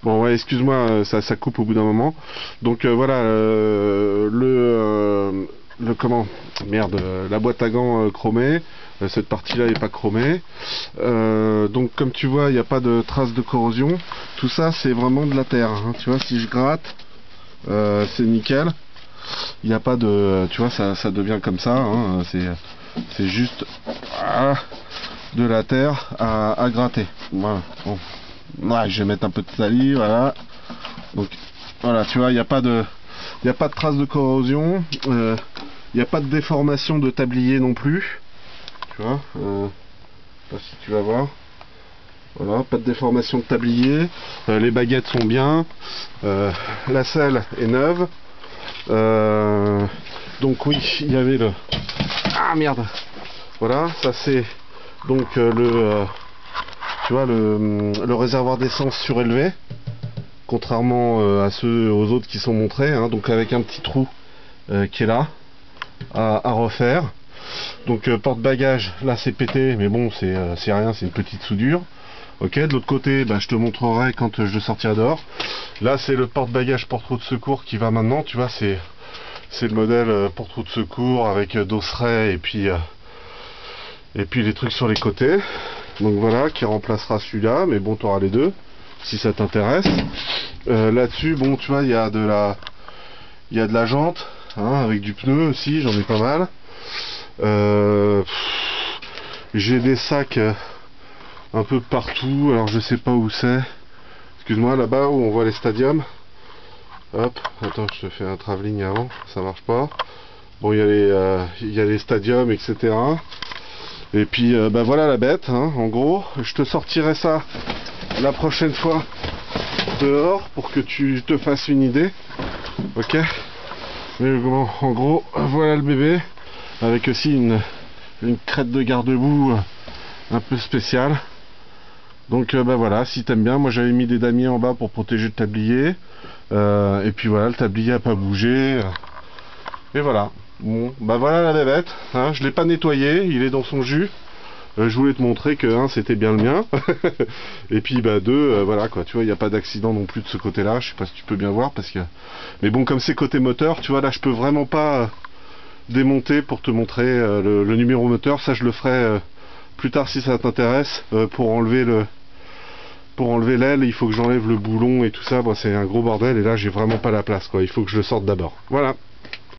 Bon ouais, excuse-moi, ça coupe au bout d'un moment. Donc voilà, le comment? Merde, la boîte à gants chromée. Cette partie-là n'est pas chromée. Donc comme tu vois, il n'y a pas de traces de corrosion. Tout ça, c'est vraiment de la terre, hein. Tu vois, si je gratte, c'est nickel. Il n'y a pas de, tu vois, ça devient comme ça, hein. C'est juste de la terre à gratter. Voilà. Bon. Ouais, je vais mettre un peu de salive, voilà. Donc voilà, tu vois, il n'y a pas de traces de corrosion. Il n'y a pas de déformation de tablier non plus. Tu vois, je sais pas si tu vas voir. Voilà, pas de déformation de tablier. Les baguettes sont bien. La selle est neuve. Donc oui, il y avait le... Ah merde. Voilà, ça c'est donc tu vois, le réservoir d'essence surélevé. Contrairement aux autres qui sont montrés, hein, donc avec un petit trou qui est là à refaire. Donc porte-bagages, là c'est pété, mais bon c'est rien, c'est une petite soudure. Ok, de l'autre côté, bah, je te montrerai quand je le sortirai dehors. Là c'est le porte-bagages porte-trou de secours qui va maintenant, tu vois, c'est le modèle porte-trou de secours avec dosseret et puis les trucs sur les côtés. Donc voilà, qui remplacera celui-là, mais bon, tu auras les deux si ça t'intéresse. Là-dessus, bon, tu vois, il y a de la jante, hein, avec du pneu aussi, j'en ai pas mal. J'ai des sacs un peu partout, alors je sais pas où c'est. Excuse-moi, là-bas où on voit les stadiums. Hop, attends, je te fais un travelling avant, ça marche pas. Bon, il y a les stadiums, etc. Et puis, bah voilà la bête, hein, en gros. Je te sortirai ça la prochaine fois dehors pour que tu te fasses une idée. Ok. Mais bon, en gros, voilà le bébé. Avec aussi une crête de garde-boue un peu spéciale. Donc bah voilà, si t'aimes bien, moi j'avais mis des damiers en bas pour protéger le tablier. Et puis voilà, le tablier a pas bougé. Et voilà. Bon, bah voilà la bébête, hein, je l'ai pas nettoyé, il est dans son jus. Je voulais te montrer que c'était bien le mien. Et puis bah deux, voilà quoi, tu vois, il n'y a pas d'accident non plus de ce côté-là, je sais pas si tu peux bien voir parce que. Mais bon, comme c'est côté moteur, tu vois, là je peux vraiment pas démonter pour te montrer le numéro moteur. Ça je le ferai plus tard si ça t'intéresse. Pour enlever l'aile, il faut que j'enlève le boulon et tout ça. Bon, c'est un gros bordel et là j'ai vraiment pas la place quoi, il faut que je le sorte d'abord. Voilà.